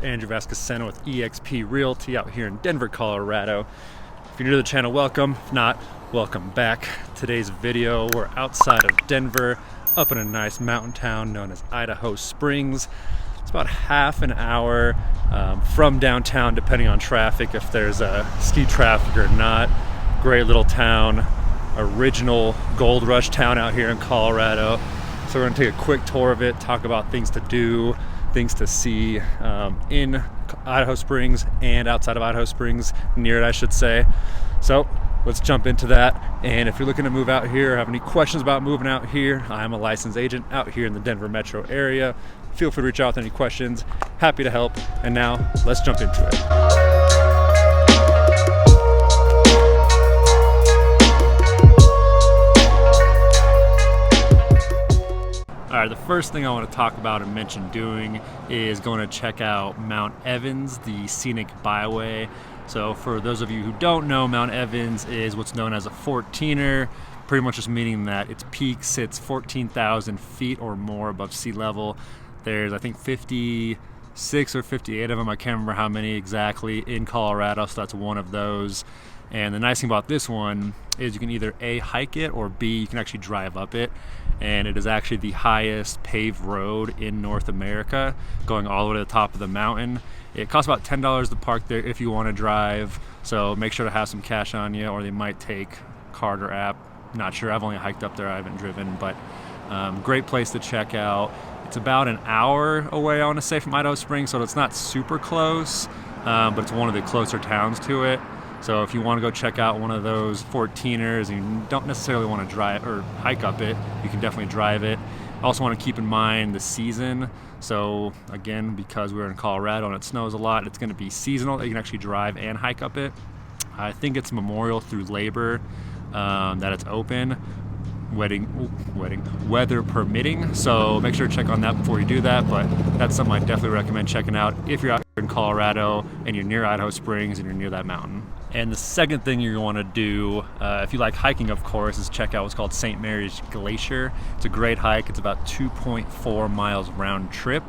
Andrew Vascassenno with eXp Realty out here in Denver, Colorado. If you're new to the channel, welcome. If not, welcome back. Today's video, we're outside of Denver, up in a nice mountain town known as Idaho Springs. It's about half an hour from downtown, depending on traffic, if there's ski traffic or not. Great little town, original gold rush town out here in Colorado. So we're gonna take a quick tour of it, talk about things to do, things to see in Idaho Springs and outside of Idaho Springs, near it I should say. So let's jump into that. And if you're looking to move out here or have any questions about moving out here, I'm a licensed agent out here in the Denver metro area. Feel free to reach out with any questions. Happy to help. And now let's jump into it. All right, the first thing I want to talk about and mention doing is going to check out Mount Evans, the Scenic Byway. So for those of you who don't know, Mount Evans is what's known as a 14er, pretty much just meaning that its peak sits 14,000 feet or more above sea level. There's, I think, 56 or 58 of them. I can't remember how many exactly in Colorado, so that's one of those. And the nice thing about this one is you can either A, hike it, or B, you can actually drive up it. And it is actually the highest paved road in North America, going all the way to the top of the mountain. It costs about $10 to park there if you want to drive, so make sure to have some cash on you, or they might take card or app. Not sure, I've only hiked up there, I haven't driven, but great place to check out. It's about an hour away, I want to say, from Idaho Springs, so it's not super close, but it's one of the closer towns to it. So if you want to go check out one of those 14ers and you don't necessarily want to drive or hike up it, you can definitely drive it. Also want to keep in mind the season. So again, because we're in Colorado and it snows a lot, it's going to be seasonal. You can actually drive and hike up it. I think it's Memorial through Labor that it's open, weather permitting. So make sure to check on that before you do that. But that's something I definitely recommend checking out if you're out here in Colorado and you're near Idaho Springs and you're near that mountain. And the second thing you want to do, if you like hiking, of course, is check out what's called St. Mary's Glacier. It's a great hike. It's about 2.4 miles round trip.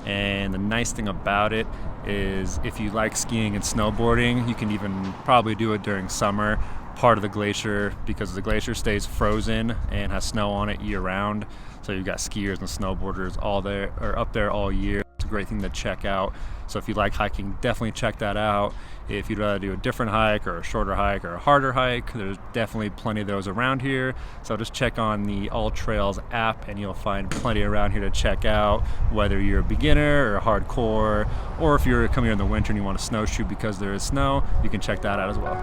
And the nice thing about it is if you like skiing and snowboarding, you can even probably do it during summer, part of the glacier, because the glacier stays frozen and has snow on it year round. So you've got skiers and snowboarders all there or up there all year. It's a great thing to check out. So if you like hiking, definitely check that out. If you'd rather do a different hike or a shorter hike or a harder hike, there's definitely plenty of those around here. So just check on the All Trails app and you'll find plenty around here to check out, whether you're a beginner or a hardcore, or if you're coming here in the winter and you want to snowshoe because there is snow, you can check that out as well.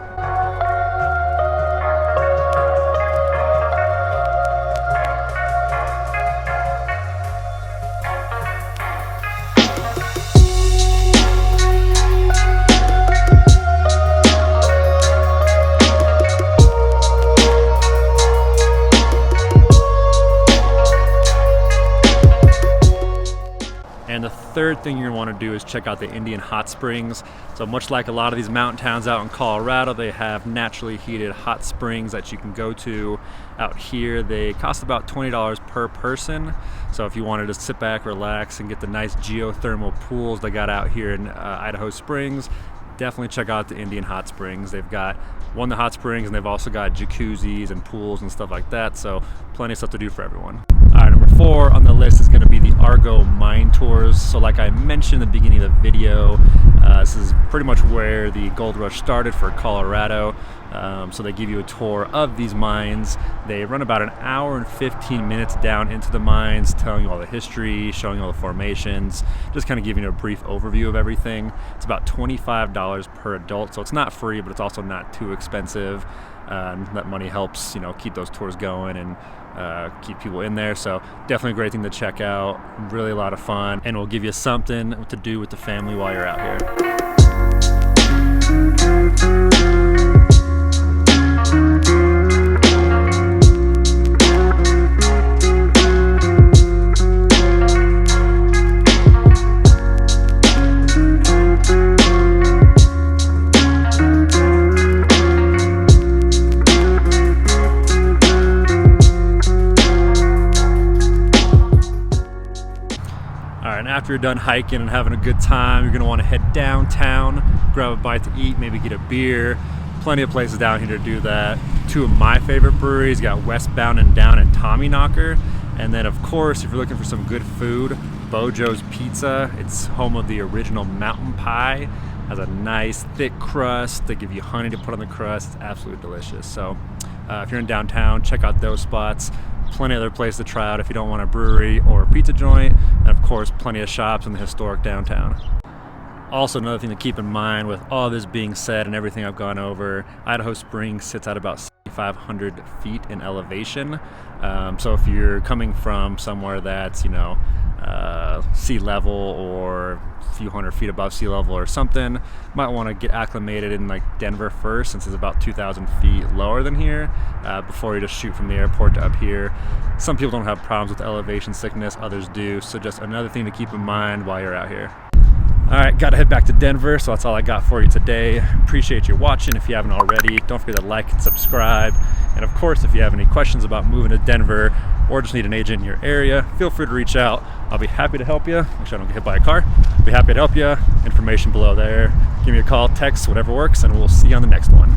And the third thing you're going to want to do is check out the Indian hot springs. So much like a lot of these mountain towns out in Colorado, they have naturally heated hot springs that you can go to out here. They cost about $20 per person. So if you wanted to sit back, relax, and get the nice geothermal pools they got out here in Idaho Springs, definitely check out the Indian hot springs. They've got the hot springs, and they've also got jacuzzis and pools and stuff like that. So plenty of stuff to do for everyone. All right, number 4 on the list is going to be the Argo Mine Tours. So like I mentioned in the beginning of the video, this is pretty much where the gold rush started for Colorado. So they give you a tour of these mines. They run about an hour and 15 minutes down into the mines, telling you all the history, showing you all the formations, just kind of giving you a brief overview of everything. It's about $25 per adult, so it's not free, but it's also not too expensive. That money helps, keep those tours going and keep people in there. So definitely a great thing to check out. Really a lot of fun, and will give you something to do with the family while you're out here. After you're done hiking and having a good time, you're gonna want to head downtown, grab a bite to eat, maybe get a beer. Plenty of places down here to do that. Two of my favorite breweries, got Westbound and TommyKnocker. And then of course, if you're looking for some good food, Beau's Pizza. It's home of the original mountain pie. Has a nice thick crust. They give you honey to put on the crust. It's absolutely delicious. So if you're in downtown, check out those spots. Plenty of other places to try out if you don't want a brewery or a pizza joint. And of course, plenty of shops in the historic downtown. Also, another thing to keep in mind with all this being said and everything I've gone over, Idaho Springs sits at about 6,500 feet in elevation. So if you're coming from somewhere that's, sea level or a few hundred feet above sea level or something, might want to get acclimated in like Denver first, since it's about 2,000 feet lower than here, before you just shoot from the airport to up here. Some people don't have problems with elevation sickness, others do. So just another thing to keep in mind while you're out here. All right, gotta head back to Denver, so that's all I got for you today. Appreciate you watching. If you haven't already, don't forget to like and subscribe. And of course, if you have any questions about moving to Denver or just need an agent in your area, feel free to reach out. I'll be happy to help you. Make sure I don't get hit by a car. I'll be happy to help you. Information below there. Give me a call, text, whatever works, and we'll see you on the next one.